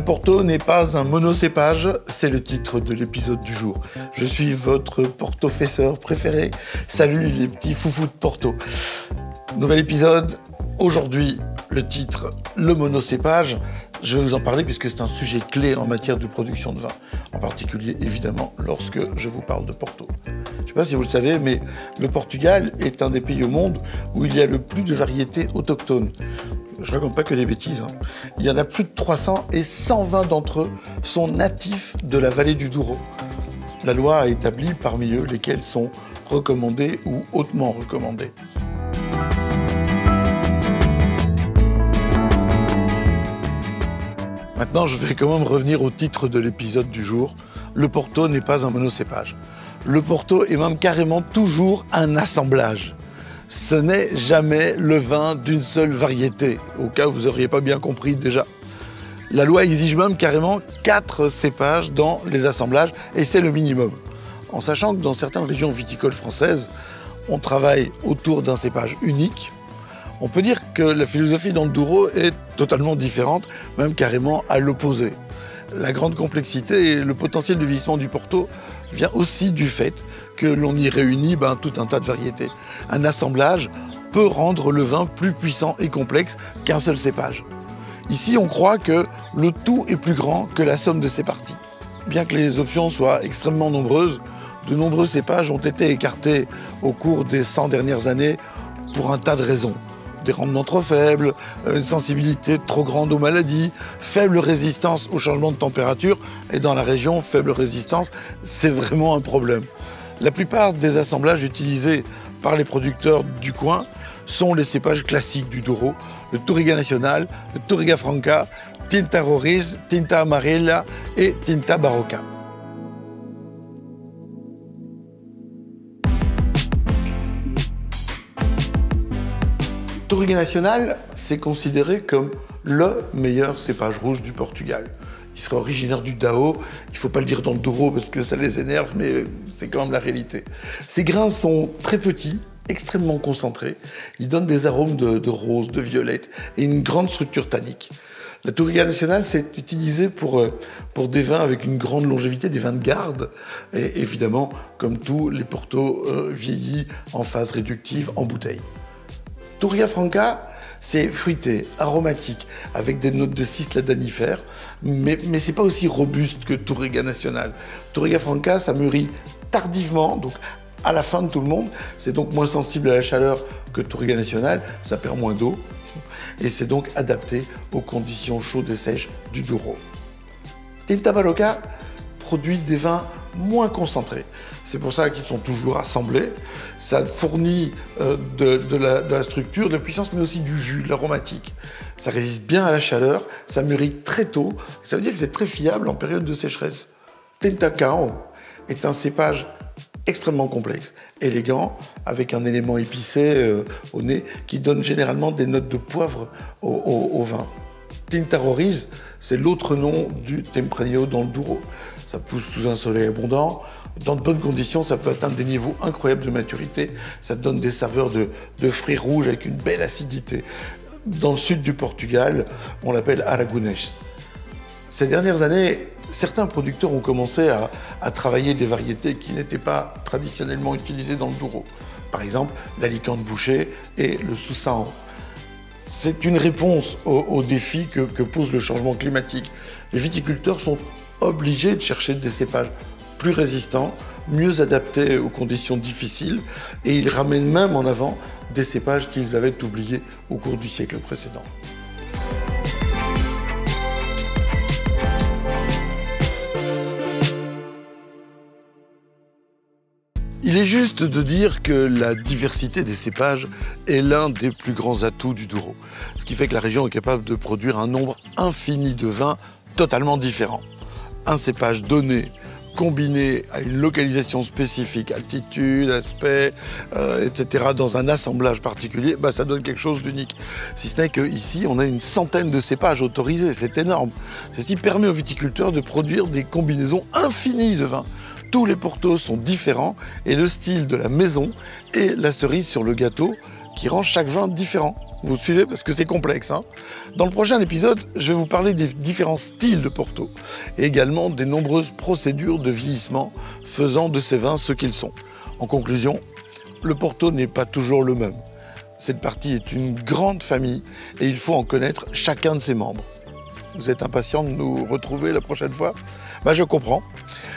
Porto n'est pas un monocépage, c'est le titre de l'épisode du jour. Je suis votre portofesseur préféré. Salut les petits foufous de Porto. Nouvel épisode, aujourd'hui le titre, le monocépage. Je vais vous en parler puisque c'est un sujet clé en matière de production de vin, en particulier évidemment lorsque je vous parle de Porto. Je ne sais pas si vous le savez, mais le Portugal est un des pays au monde où il y a le plus de variétés autochtones. Je ne raconte pas que des bêtises. Il y en a plus de 300 et 120 d'entre eux sont natifs de la vallée du Douro. La loi a établi parmi eux lesquels sont recommandés ou hautement recommandés. Maintenant, je vais quand même revenir au titre de l'épisode du jour. Le Porto n'est pas un monocépage. Le Porto est même carrément toujours un assemblage. Ce n'est jamais le vin d'une seule variété, au cas où vous n'auriez pas bien compris déjà. La loi exige même carrément 4 cépages dans les assemblages, et c'est le minimum. En sachant que dans certaines régions viticoles françaises, on travaille autour d'un cépage unique. On peut dire que la philosophie dans le Douro est totalement différente, même carrément à l'opposé. La grande complexité et le potentiel de vieillissement du Porto vient aussi du fait que l'on y réunit tout un tas de variétés. Un assemblage peut rendre le vin plus puissant et complexe qu'un seul cépage. Ici, on croit que le tout est plus grand que la somme de ses parties. Bien que les options soient extrêmement nombreuses, de nombreux cépages ont été écartés au cours des 100 dernières années pour un tas de raisons. Des rendements trop faibles, une sensibilité trop grande aux maladies, faible résistance aux changements de température, et dans la région, faible résistance, c'est vraiment un problème. La plupart des assemblages utilisés par les producteurs du coin sont les cépages classiques du Douro, le Touriga Nacional, le Touriga Franca, Tinta Roriz, Tinta Amarilla et Tinta Barroca. Touriga Nacional, c'est considéré comme le meilleur cépage rouge du Portugal. Il serait originaire du Dao, il ne faut pas le dire dans le Douro parce que ça les énerve, mais c'est quand même la réalité. Ces grains sont très petits, extrêmement concentrés, ils donnent des arômes de rose, de violette et une grande structure tannique. La Touriga Nacional, c'est utilisé pour des vins avec une grande longévité, des vins de garde, et évidemment, comme tous les Portos vieillis en phase réductive en bouteille. Touriga Franca, c'est fruité, aromatique, avec des notes de cisle danifère, mais c'est pas aussi robuste que Touriga Nacional. Touriga Franca, ça mûrit tardivement, donc à la fin de tout le monde. C'est donc moins sensible à la chaleur que Touriga Nacional, ça perd moins d'eau, et c'est donc adapté aux conditions chaudes et sèches du Douro. Tinta Barroca produit des vins moins concentrés. C'est pour ça qu'ils sont toujours assemblés. Ça fournit de la structure, de la puissance, mais aussi du jus, de l'aromatique. Ça résiste bien à la chaleur, ça mûrit très tôt. Ça veut dire que c'est très fiable en période de sécheresse. Tinta Cao est un cépage extrêmement complexe, élégant, avec un élément épicé au nez, qui donne généralement des notes de poivre au vin. Tinta Roriz, c'est l'autre nom du Tempranillo dans le Douro. Ça pousse sous un soleil abondant. Dans de bonnes conditions, ça peut atteindre des niveaux incroyables de maturité. Ça donne des saveurs de fruits rouges avec une belle acidité. Dans le sud du Portugal, on l'appelle Aragonês. Ces dernières années, certains producteurs ont commencé à travailler des variétés qui n'étaient pas traditionnellement utilisées dans le Douro. Par exemple, l'Alicante bouché et le Soussahan. C'est une réponse aux défis que pose le changement climatique. Les viticulteurs sont obligés de chercher des cépages plus résistants, mieux adaptés aux conditions difficiles, et ils ramènent même en avant des cépages qu'ils avaient oubliés au cours du siècle précédent. Il est juste de dire que la diversité des cépages est l'un des plus grands atouts du Douro, ce qui fait que la région est capable de produire un nombre infini de vins totalement différents. Un cépage donné, combiné à une localisation spécifique, altitude, aspect, etc., dans un assemblage particulier, ça donne quelque chose d'unique. Si ce n'est qu'ici, on a une centaine de cépages autorisés, c'est énorme. Ceci permet aux viticulteurs de produire des combinaisons infinies de vins. Tous les Portos sont différents et le style de la maison est la cerise sur le gâteau qui rend chaque vin différent. Vous suivez parce que c'est complexe, hein. Dans le prochain épisode, je vais vous parler des différents styles de Porto et également des nombreuses procédures de vieillissement faisant de ces vins ce qu'ils sont. En conclusion, le Porto n'est pas toujours le même. Cette partie est une grande famille et il faut en connaître chacun de ses membres. Vous êtes impatient de nous retrouver la prochaine fois? Je comprends.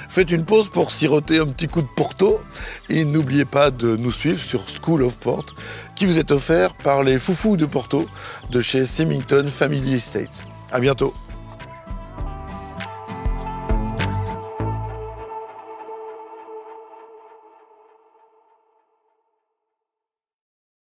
Faites une pause pour siroter un petit coup de Porto et n'oubliez pas de nous suivre sur School of Port qui vous est offert par les foufous de Porto de chez Symington Family Estate. À bientôt.